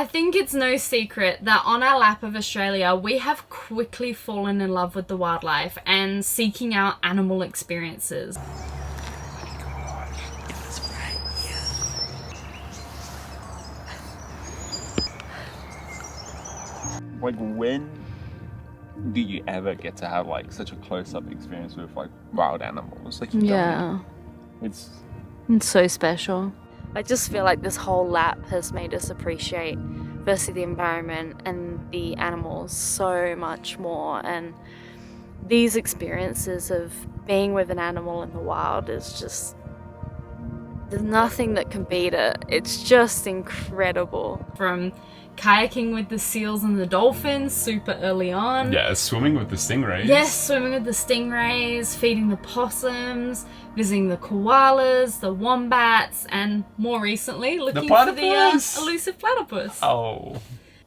I think it's no secret that on our lap of Australia, we have quickly fallen in love with the wildlife and seeking out animal experiences. Like, when do you ever get to have like such a close-up experience with like wild animals? Like, you don't. It's so special. I just feel like this whole lap has made us appreciate firstly the environment and the animals so much more, and these experiences of being with an animal in the wild is just, there's nothing that can beat it. It's just incredible. From kayaking with the seals and the dolphins super early on. Yeah, swimming with the stingrays. Yes, swimming with the stingrays, feeding the possums, visiting the koalas, the wombats, and more recently looking for the elusive platypus. Oh.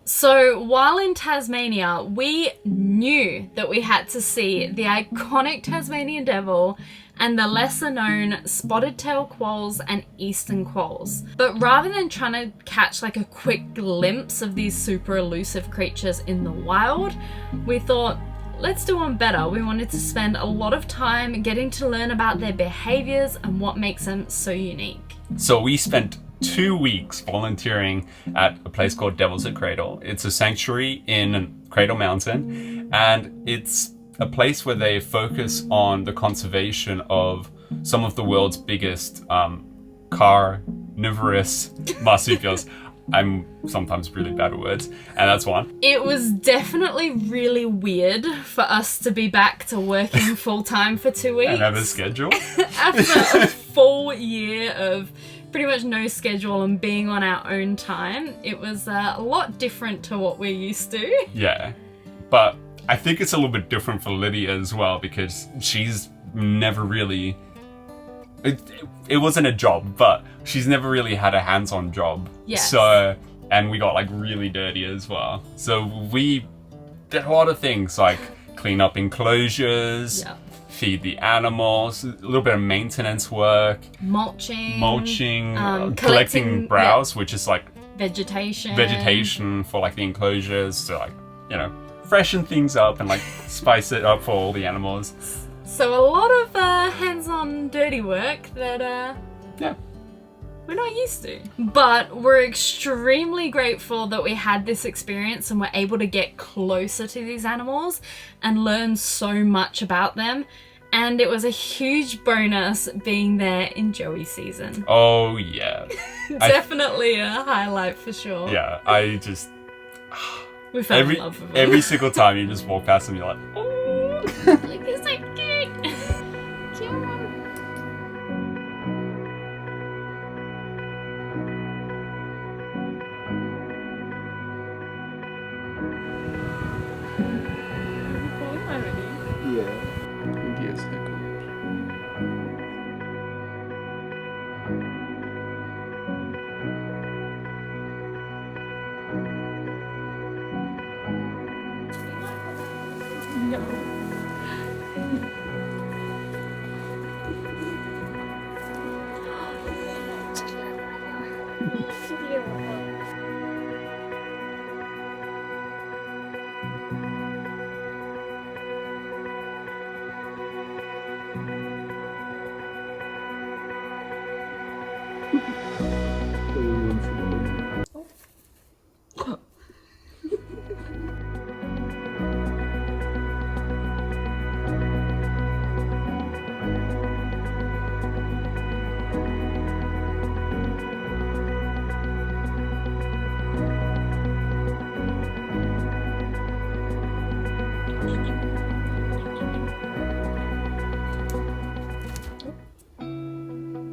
So while in Tasmania, we knew that we had to see the iconic Tasmanian Devil and the lesser known spotted tail quolls and eastern quolls. But rather than trying to catch like a quick glimpse of these super elusive creatures in the wild, we thought, let's do one better. We wanted to spend a lot of time getting to learn about their behaviors and what makes them so unique. So we spent 2 weeks volunteering at a place called Devils Cradle. It's a sanctuary in Cradle Mountain, and it's a place where they focus on the conservation of some of the world's biggest carnivorous marsupials. I'm sometimes really bad at words, and that's one. It was definitely really weird for us to be back to working full-time for 2 weeks. And have a schedule. After a full year of pretty much no schedule and being on our own time, it was a lot different to what we're used to. Yeah, but I think it's a little bit different for Lydia as well, because she's never really... It wasn't a job, but she's never really had a hands-on job. Yes. So, and we got like really dirty as well. So we did a lot of things like clean up enclosures, feed the animals, a little bit of maintenance work. Mulching. Collecting browse, which is like... Vegetation for like the enclosures to like, you know, freshen things up and like spice it up for all the animals. So a lot of hands-on dirty work that we're not used to. But we're extremely grateful that we had this experience and were able to get closer to these animals and learn so much about them. And it was a huge bonus being there in Joey season. Oh yeah. Definitely a highlight for sure. Yeah, I just... We fell in love with them. Every single time you just walk past them, you're like, oh. Like, it's so cute.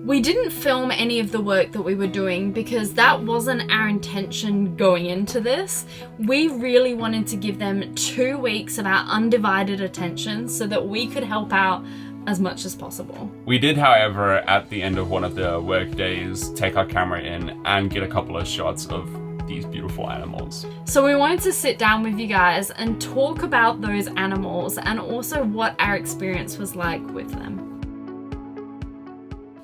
We didn't film any of the work that we were doing because that wasn't our intention going into this. We really wanted to give them 2 weeks of our undivided attention so that we could help out as much as possible. We did, however, at the end of one of the work days, take our camera in and get a couple of shots of these beautiful animals. So we wanted to sit down with you guys and talk about those animals and also what our experience was like with them.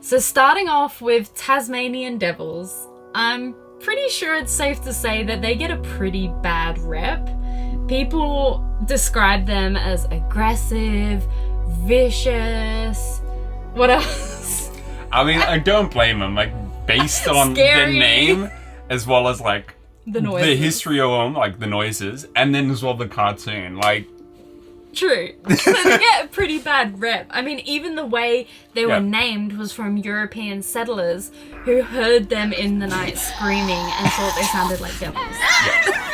So starting off with Tasmanian Devils, I'm pretty sure it's safe to say that they get a pretty bad rep. People describe them as aggressive, vicious. What else? I mean, I don't blame them. Like, based on the name, as well as like the history of them, like the noises, and then as well the cartoon. Like, true. So they get a pretty bad rep. I mean, even the way they were named was from European settlers who heard them in the night screaming and thought they sounded like devils. Yeah.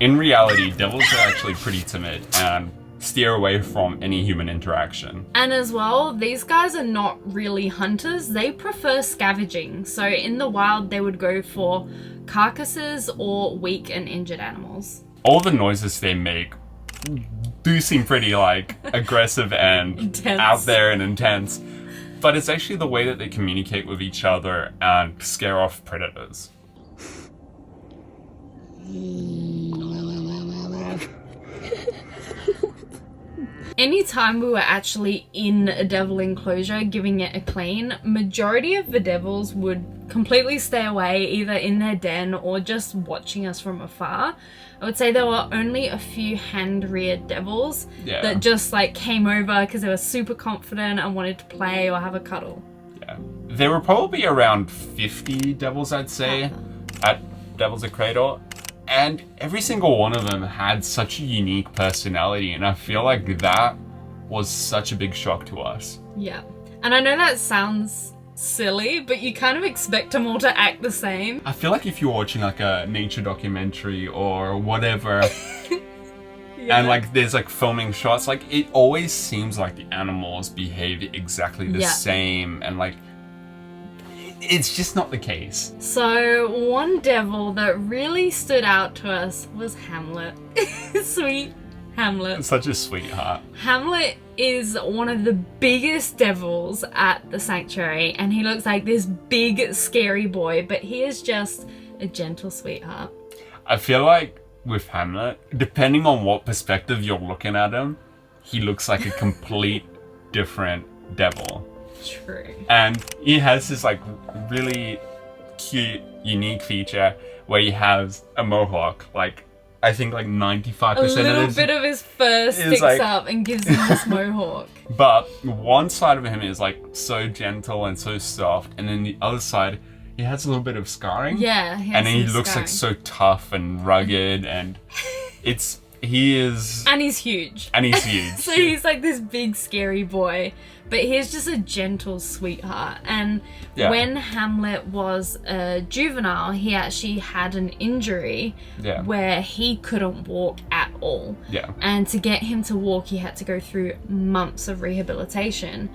In reality, devils are actually pretty timid and steer away from any human interaction. And as well, these guys are not really hunters. They prefer scavenging. So in the wild, they would go for carcasses or weak and injured animals. All the noises they make do seem pretty, like, aggressive and intense. Out there and intense. But it's actually the way that they communicate with each other and scare off predators. Anytime we were actually in a devil enclosure giving it a clean, majority of the devils would completely stay away, either in their den or just watching us from afar. I would say there were only a few hand-reared devils that just like came over because they were super confident and wanted to play or have a cuddle. Yeah. There were probably around 50 devils, I'd say, at Devils Cradle. And every single one of them had such a unique personality, and I feel like that was such a big shock to us. Yeah. And I know that sounds silly, but you kind of expect them all to act the same. I feel like if you're watching like a nature documentary or whatever, and like there's like filming shots, like it always seems like the animals behave exactly the same, and like it's just not the case. So one devil that really stood out to us was Hamlet. Sweet Hamlet. Such a sweetheart. Hamlet is one of the biggest devils at the sanctuary, and he looks like this big scary boy, but he is just a gentle sweetheart. I feel like with Hamlet, depending on what perspective you're looking at him, he looks like a complete different devil. True. And he has this like really cute, unique feature where he has a mohawk. Like, I think like 95% a little of bit of his fur sticks like, up and gives him this mohawk. But one side of him is like so gentle and so soft, and then the other side, he has a little bit of scarring. Yeah, and then he looks like so tough and rugged, and he is... And he's huge. And he's huge. So he's like this big scary boy, but he's just a gentle sweetheart. And when Hamlet was a juvenile, he actually had an injury where he couldn't walk at all. Yeah. And to get him to walk, he had to go through months of rehabilitation.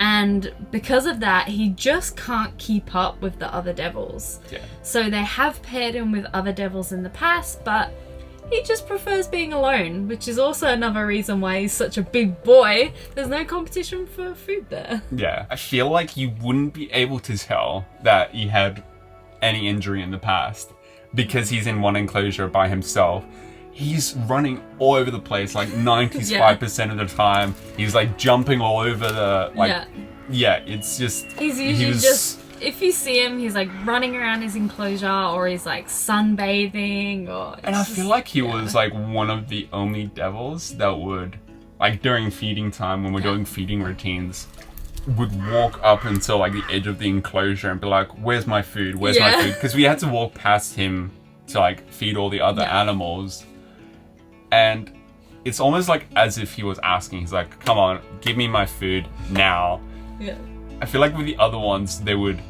And because of that, he just can't keep up with the other devils. Yeah. So they have paired him with other devils in the past, but he just prefers being alone, which is also another reason why he's such a big boy. There's no competition for food there. Yeah. I feel like you wouldn't be able to tell that he had any injury in the past because he's in one enclosure by himself. He's running all over the place, like 95% of the time. He's like jumping all over the, like, it's just... He's usually just... If you see him, he's like running around his enclosure, or he's like sunbathing, or... And I feel like he was like one of the only devils that would, like during feeding time, when we're doing feeding routines, would walk up until like the edge of the enclosure and be like, where's my food? Where's my food? Because we had to walk past him to like feed all the other animals. And it's almost like as if he was asking, he's like, come on, give me my food now. Yeah. I feel like with the other ones, they would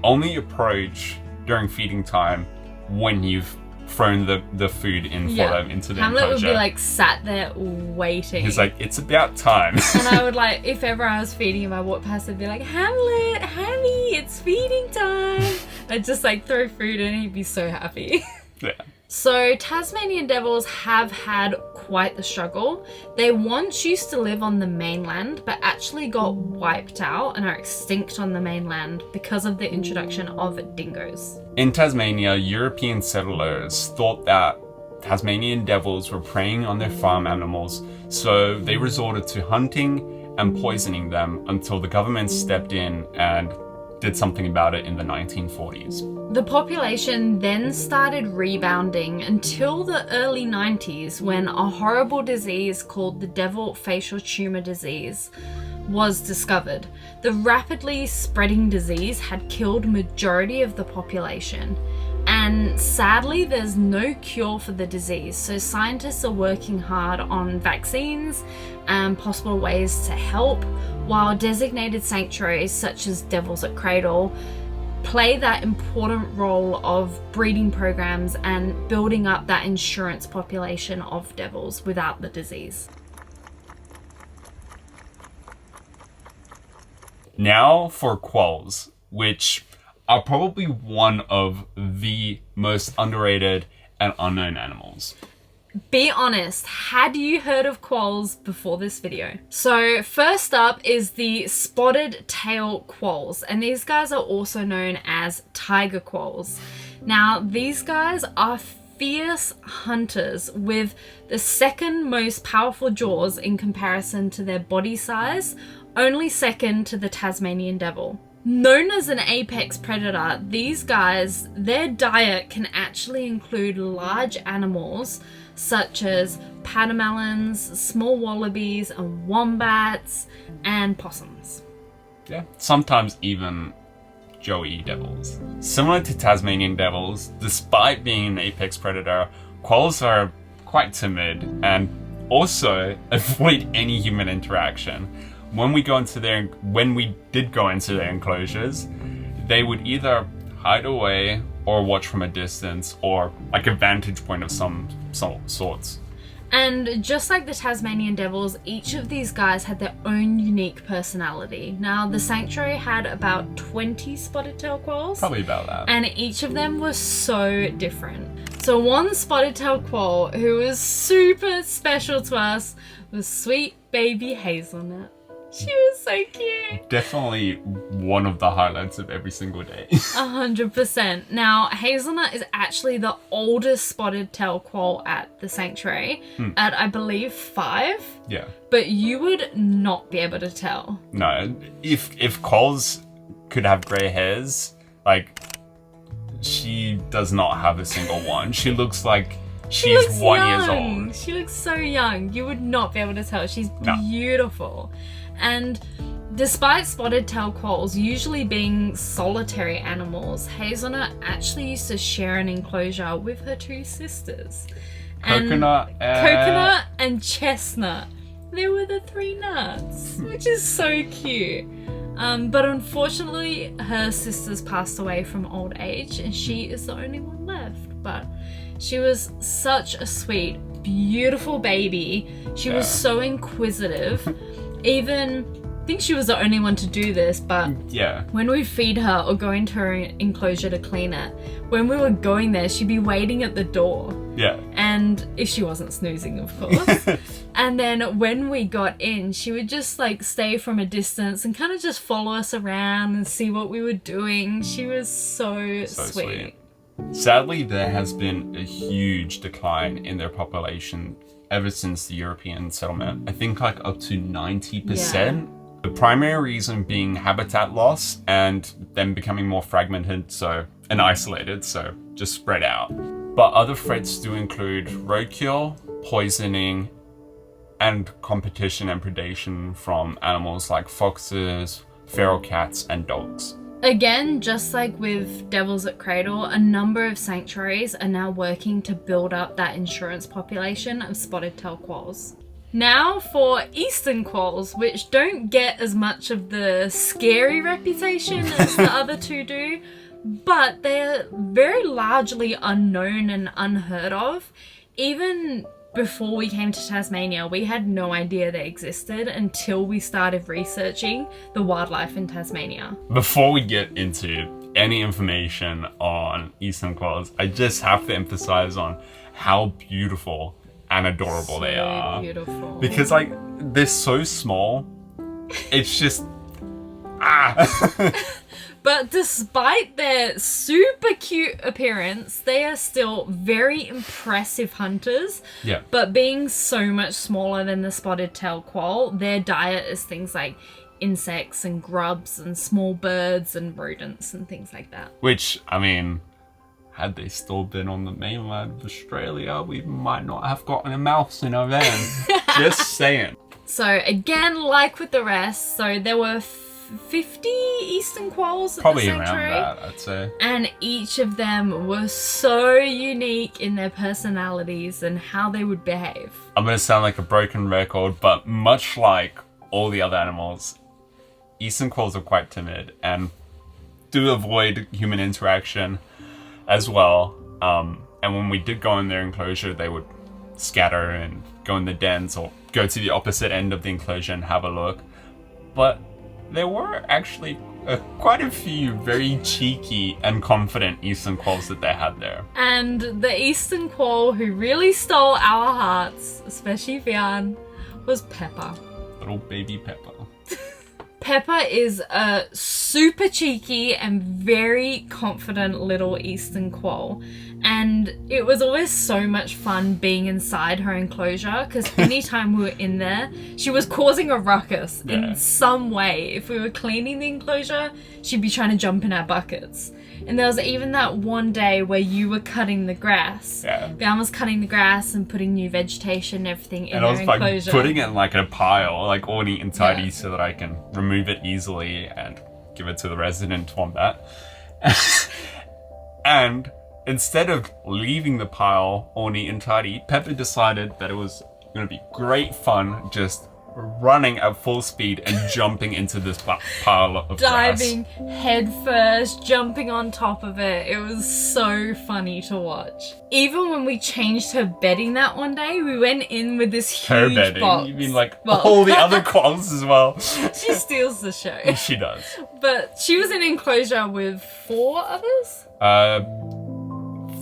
only approach during feeding time when you've thrown the food in for them into the Hamlet enclosure. would be like sat there waiting. He's like, it's about time. And I would like, if ever I was feeding him, I walked past and be like, Hamlet, honey, it's feeding time. I'd just like throw food in and he'd be so happy. Yeah. So Tasmanian devils have had quite the struggle. They once used to live on the mainland, but actually got wiped out and are extinct on the mainland because of the introduction of dingoes. In Tasmania, European settlers thought that Tasmanian devils were preying on their farm animals, so they resorted to hunting and poisoning them until the government stepped in and did something about it in the 1940s. The population then started rebounding until the early 90s when a horrible disease called the devil facial tumor disease was discovered. The rapidly spreading disease had killed majority of the population, and sadly there's no cure for the disease, so scientists are working hard on vaccines and possible ways to help, while designated sanctuaries such as Devils Cradle play that important role of breeding programs and building up that insurance population of devils without the disease. Now for quolls, which are probably one of the most underrated and unknown animals. Be honest, had you heard of quolls before this video? So first up is the spotted tail quolls, and these guys are also known as tiger quolls. Now these guys are fierce hunters with the second most powerful jaws in comparison to their body size, only second to the Tasmanian devil. Known as an apex predator, these guys, their diet can actually include large animals such as patamelons, small wallabies and wombats and possums. Yeah, sometimes even joey devils. Similar to Tasmanian devils, despite being an apex predator, quolls are quite timid and also avoid any human interaction. When we did go into their enclosures, they would either hide away or watch from a distance, or like a vantage point of some sorts. And just like the Tasmanian devils, each of these guys had their own unique personality. Now, the sanctuary had about 20 spotted tail quolls. Probably about that. And each of them was so different. So one spotted tail quoll who was super special to us was sweet baby Hazelnut. She was so cute. Definitely one of the highlights of every single day. 100%. Now, Hazelnut is actually the oldest spotted tail quoll at the sanctuary, at I believe 5. Yeah. But you would not be able to tell. No, if quolls could have grey hairs, like, she does not have a single one. She looks like she's 1 year old. She looks so young. You would not be able to tell. She's beautiful. And despite spotted tail quolls usually being solitary animals, Hazelnut actually used to share an enclosure with her 2 sisters. Coconut and Chestnut. They were the 3 nuts, which is so cute. But unfortunately, her sisters passed away from old age and she is the only one left. But she was such a sweet, beautiful baby. She was so inquisitive. Even, I think she was the only one to do this, but when we feed her or go into her enclosure to clean it, when we were going there, she'd be waiting at the door. Yeah. And if she wasn't snoozing, of course. And then when we got in, she would just like stay from a distance and kind of just follow us around and see what we were doing. She was so sweet. Sadly, there has been a huge decline in their population ever since the European settlement. I think like up to 90%. Yeah. The primary reason being habitat loss and them becoming more fragmented and isolated, so just spread out. But other threats do include roadkill, poisoning, and competition and predation from animals like foxes, feral cats, and dogs. Again, just like with Devils Cradle, a number of sanctuaries are now working to build up that insurance population of spotted tail quolls. Now for eastern quolls, which don't get as much of the scary reputation as the other 2 do, but they're very largely unknown and unheard of. Even before we came to Tasmania, we had no idea they existed until we started researching the wildlife in Tasmania. Before we get into any information on eastern quolls, I just have to emphasize on how beautiful and adorable they are. So beautiful. Because like, they're so small, it's just, But despite their super cute appearance, they are still very impressive hunters. Yeah. But being so much smaller than the spotted tail quoll, their diet is things like insects and grubs and small birds and rodents and things like that. Which, I mean, had they still been on the mainland of Australia, we might not have gotten a mouse in our van. Just saying. So again, like with the rest, so there were 50 eastern quolls at Probably the sanctuary. around that, I'd say. And each of them were so unique in their personalities and how they would behave. I'm going to sound like a broken record, but much like all the other animals, eastern quolls are quite timid and do avoid human interaction as well. And when we did go in their enclosure, they would scatter and go in the dens or go to the opposite end of the enclosure and have a look. But there were actually quite a few very cheeky and confident eastern quolls that they had there. And the eastern quoll who really stole our hearts, especially Wehan, was Pepper. Little baby Pepper. Pepper is a super cheeky and very confident little eastern quoll. And it was always so much fun being inside her enclosure because anytime we were in there, she was causing a ruckus in some way. If we were cleaning the enclosure, she'd be trying to jump in our buckets. And there was even that one day where you were cutting the grass. Yeah. Bian was cutting the grass and putting new vegetation and everything in And her I was like enclosure. putting it in like a pile, like all neat and tidy so that I can remove it easily and give it to the resident wombat. And instead of leaving the pile all neat and tidy, Pepper decided that it was going to be great fun just running at full speed and jumping into this pile of Diving grass. head first, jumping on top of it. It was so funny to watch. Even when we changed her bedding that one day, we went in with this huge Her bedding? box. You mean like Well, all the other quolls as well? she steals the show. She does. But she was in enclosure with 4 others?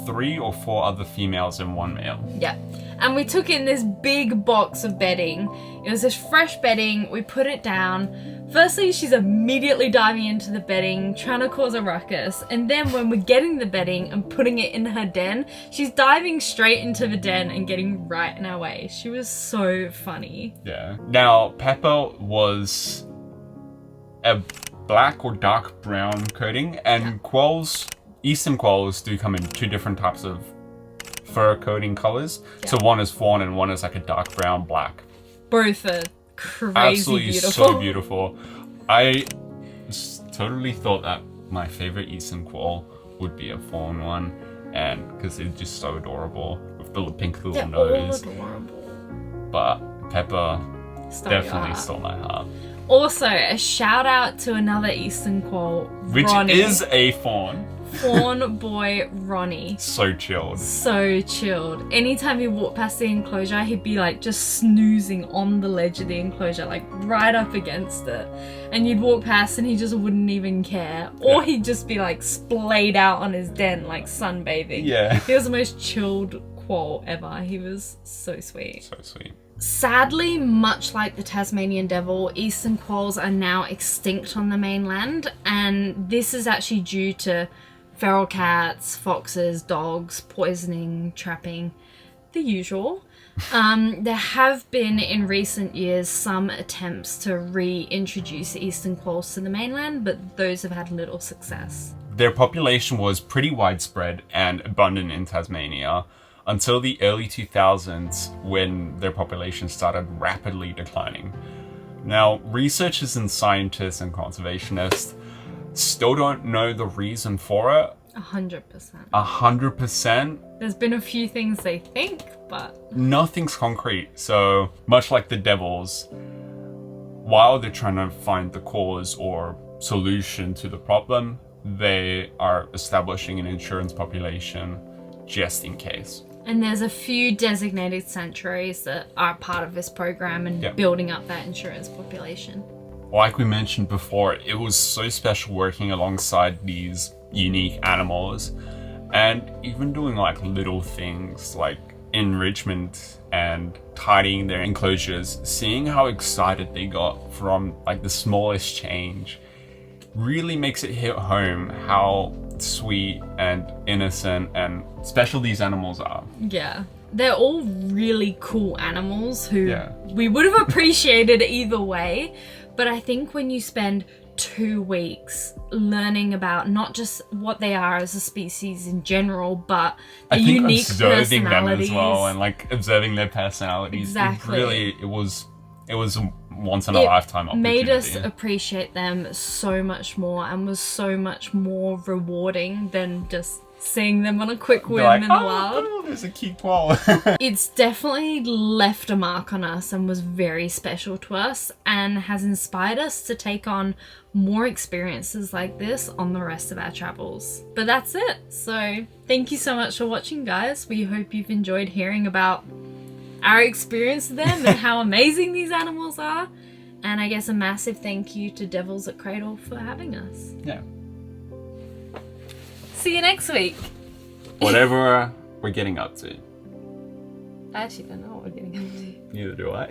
3 or 4 other females and 1 male. Yeah. And we took in this big box of bedding. It was this fresh bedding. We put it down. Firstly, she's immediately diving into the bedding, trying to cause a ruckus. And then when we're getting the bedding and putting it in her den, she's diving straight into the den and getting right in our way. She was so funny. Yeah. Now, Pepper was a black or dark brown coating, and quolls, eastern quolls, do come in 2 different types of fur coating colors. So one is fawn and one is like a dark brown black. Both are crazy Absolutely beautiful. so beautiful. I totally thought that my favorite eastern quoll would be a fawn one, and because it's just so adorable with the pink little nose. All adorable. But Pepper Stole your definitely heart. stole my heart. Also, a shout out to another eastern quoll, Which Ronnie. is a fawn. Fawn boy Ronnie. So chilled. So chilled. Anytime he walked past the enclosure, he'd be like just snoozing on the ledge of the enclosure, like right up against it. And you'd walk past and he just wouldn't even care. Or he'd just be like splayed out on his den, like sunbathing. Yeah. He was the most chilled quoll ever. He was so sweet. So sweet. Sadly, much like the Tasmanian devil, eastern quolls are now extinct on the mainland. And this is actually due to feral cats, foxes, dogs, poisoning, trapping, the usual. There have been in recent years some attempts to reintroduce eastern quolls to the mainland, but those have had little success. Their population was pretty widespread and abundant in Tasmania until the early 2000s, when their population started rapidly declining. Now, researchers and scientists and conservationists still don't know the reason for it. 100%. 100%. There's been a few things they think, but Nothing's concrete. So, much like the Devils, while they're trying to find the cause or solution to the problem, they are establishing an insurance population just in case. and there's a few designated sanctuaries that are part of this program and building up that insurance population. Like we mentioned before, it was so special working alongside these unique animals and even doing like little things like enrichment and tidying their enclosures, seeing how excited they got from like the smallest change really makes it hit home how sweet and innocent and special these animals are. Yeah. They're all really cool animals who we would have appreciated either way, But I think when you spend 2 weeks learning about not just what they are as a species in general, but the unique observing them personalities as well, and like observing their personalities. Exactly. It was a once in a lifetime opportunity. Made us appreciate them so much more, and was so much more rewarding than just seeing them on a quick whim in the wild. Oh, there's a cute quoll. It's definitely left a mark on us and was very special to us, and has inspired us to take on more experiences like this on the rest of our travels. But that's it. So thank you so much for watching, guys. We hope you've enjoyed hearing about our experience with them and how amazing these animals are. And I guess a massive thank you to Devils at Cradle for having us. Yeah. See you next week. Whatever we're getting up to. I actually don't know what we're getting up to. Neither do I.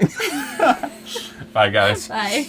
Bye, guys. Bye.